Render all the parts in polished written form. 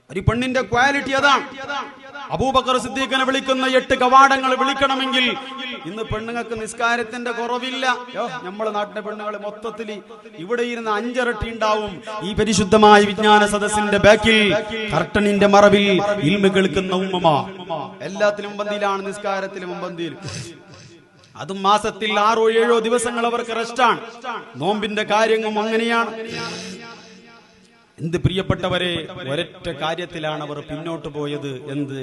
ഒരു പെണ്ണിന്റെ ക്വാളിറ്റി അതാണ്. അബൂബക്കർ സിദ്ദീഖിനെ വിളിക്കുന്ന 8 കവാടങ്ങൾ വിളിക്കണമെങ്കിൽ ഇന്ന് പെണ്ണുങ്ങൾക്ക് നിസ്കാരത്തിന്റെ കുറവില്ല. നമ്മളെ നാട്ടിലെ പെണ്ണുങ്ങൾ മൊത്തത്തിൽ ഇവിടെ ഇരുന്ന് 5 ഇരട്ടി ഉണ്ടാവും. ഈ പരിശുദ്ധമായ വിജ്ഞാന സദസ്സിന്റെ ബാക്കിൽ കർട്ടനിന്റെ മറവിൽ ഇൽമ കേൾക്കുന്ന ഉമ്മ എല്ലാത്തിലും മുമ്പന്തിയിലാണ്, നിസ്കാരത്തിലും മുമ്പന്തിയിൽ. അതും മാസത്തിൽ 6-7 ദിവസങ്ങൾ അവർക്ക് റെസ്റ്റാണ്. നോമ്പിന്റെ കാര്യങ്ങളും അങ്ങനെയാണ്. എന്ത് പ്രിയപ്പെട്ടവരെ, ഒരൊറ്റ കാര്യത്തിലാണ് അവർ പിന്നോട്ട് പോയത്. എന്ത്?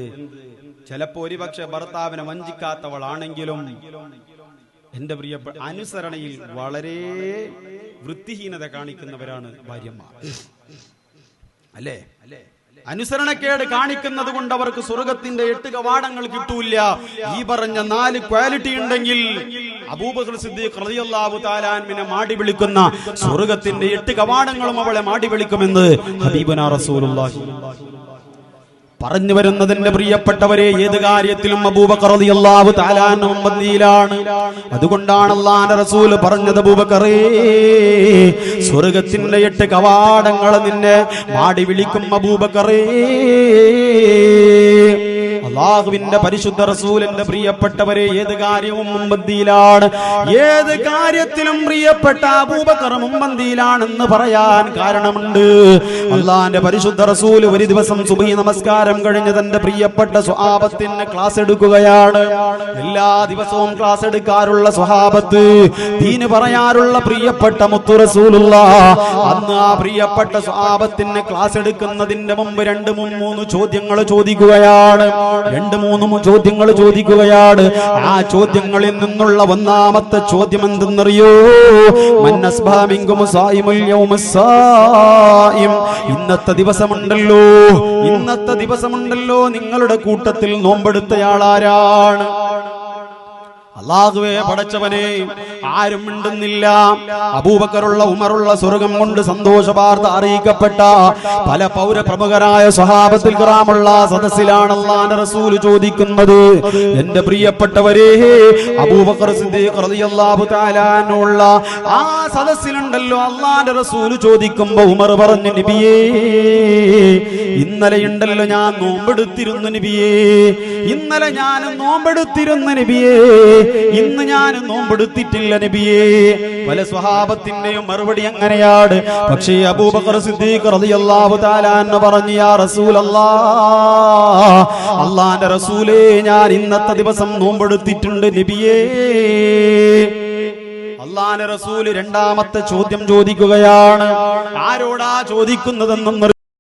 ചിലപ്പോ ഒരുപക്ഷെ ഭർത്താവിനെ വഞ്ചിക്കാത്തവളാണെങ്കിലും എന്റെ പ്രിയപ്പെട്ട അനുസരണയിൽ വളരെ വൃത്തിഹീനത കാണിക്കുന്നവരാണ് ഭാര്യമാർ, അല്ലേ? അനുസരണക്കേട് കാണിക്കുന്നത് കൊണ്ട് അവർക്ക് സ്വർഗത്തിന്റെ 8 കവാടങ്ങൾ കിട്ടൂല. ഈ പറഞ്ഞ 4 ക്വാളിറ്റി ഉണ്ടെങ്കിൽ അബൂബക്കർ സിദ്ദീഖ് റളിയല്ലാഹു തആല അൻഹുവിനെ മാടി വിളിക്കുന്ന സ്വർഗത്തിന്റെ 8 കവാടങ്ങളും അവളെ മാടി വിളിക്കുമെന്ന് ഹബീബുനാ റസൂലുള്ളാഹി പറഞ്ഞു വരുന്നതിന്റെ പ്രിയപ്പെട്ടവരെ, ഏത് കാര്യത്തിലും അബൂബക്കർ റളിയല്ലാഹു തആല അൻഹു മുമ്പന്തിയിലാണ്. അതുകൊണ്ടാണ് അല്ലാഹുവിന്റെ റസൂൽ പറഞ്ഞത്, അബൂബക്കറേ, സ്വർഗ്ഗത്തിന്റെ 8 കവാടങ്ങൾ നിന്നെ മാടി വിളിക്കും അബൂബക്കറേ. അല്ലാഹുവിന്റെ പരിശുദ്ധ റസൂലിന്റെ പ്രിയപ്പെട്ടവരെ, ഏത് കാര്യവും മുമ്പന്തിയിലാണ്. ഏത് കാര്യത്തിലും പ്രിയപ്പെട്ട അബൂബക്കർ മുമ്പന്തിയിലാണെന്ന് പറയാൻ കാരണമുണ്ട്. അല്ലാഹുവിന്റെ പരിശുദ്ധ റസൂൽ ഒരു ദിവസം സുബ്ഹി നമസ്കാരം കഴിഞ്ഞ് തന്റെ പ്രിയപ്പെട്ട സ്വഹാബത്തിന് ക്ലാസ് എടുക്കുകയാണ്. എല്ലാ ദിവസവും ക്ലാസ് എടുക്കാറുള്ള സ്വഹാബത്ത്, ദീന് പറയാറുള്ള പ്രിയപ്പെട്ട മുത്തു റസൂലുള്ളാഹ്, അന്ന് ആ പ്രിയപ്പെട്ട സ്വഹാബത്തിന് ക്ലാസ് എടുക്കുന്നതിന്റെ മുമ്പ് 2-3 ചോദ്യങ്ങൾ ചോദിക്കുകയാണ്. 2-3 ചോദ്യങ്ങൾ ചോദിക്കുകയാണ്. ആ ചോദ്യങ്ങളിൽ നിന്നുള്ള ഒന്നാമത്തെ ചോദ്യം എന്തെന്നറിയോ? ഇന്നത്തെ ദിവസമുണ്ടല്ലോ നിങ്ങളുടെ കൂട്ടത്തിൽ നോമ്പെടുത്തയാളാരാണ്? അല്ലാഹുവേ, പടച്ചവനെ, ആരും മിണ്ടുന്നില്ല. അബൂബക്കറുള്ള ഉമറുള്ള സ്വർഗം കൊണ്ട് സന്തോഷവാർത്ത അറിയിക്കപ്പെട്ട പല പൗരപ്രമുഖരായ സ്വഹാബത്തുൽ കിറാമുള്ള സദസ്സിലാണ് അല്ലാഹുവിന്റെ റസൂൽ ചോദിക്കുന്നത്. എന്റെ പ്രിയപ്പെട്ടവരെ, അബൂബക്കർ സിദ്ദീഖ് റളിയല്ലാഹു തആല അൻഹുള്ള ആ സദസ്സിലുണ്ടല്ലോ അല്ലാഹുവിന്റെ റസൂൽ ചോദിക്കുമ്പോൾ ഉമർ പറഞ്ഞു, നബിയേ, ഇന്നലെയുണ്ടല്ലോ ഞാൻ നോമ്പെടുത്തിരുന്നു നബിയേ, ഇന്നലെ ഞാൻ നോമ്പെടുത്തിരുന്നു നബിയേ, ഇന്ന് ഞാൻ നോമ്പെടുത്തിട്ടില്ല നബിയേ. പല സ്വഹാബത്തിന്റെയും മറുപടി അങ്ങനെയാണ്. പക്ഷേ അബൂബക്കർ സിദ്ദീഖ് റളിയല്ലാഹു തആല അൻഹു പറഞ്ഞു, യാ റസൂലല്ലാഹ്, അല്ലാഹുവിന്റെ റസൂലേ, ഞാൻ ഇന്നത്തെ ദിവസം നോമ്പെടുത്തിട്ടുണ്ട് നബിയേ. അല്ലാഹുവിന്റെ റസൂൽ രണ്ടാമത്തെ ചോദ്യം ചോദിക്കുകയാണ്. ആരോടാ ചോദിക്കുന്നതെന്നും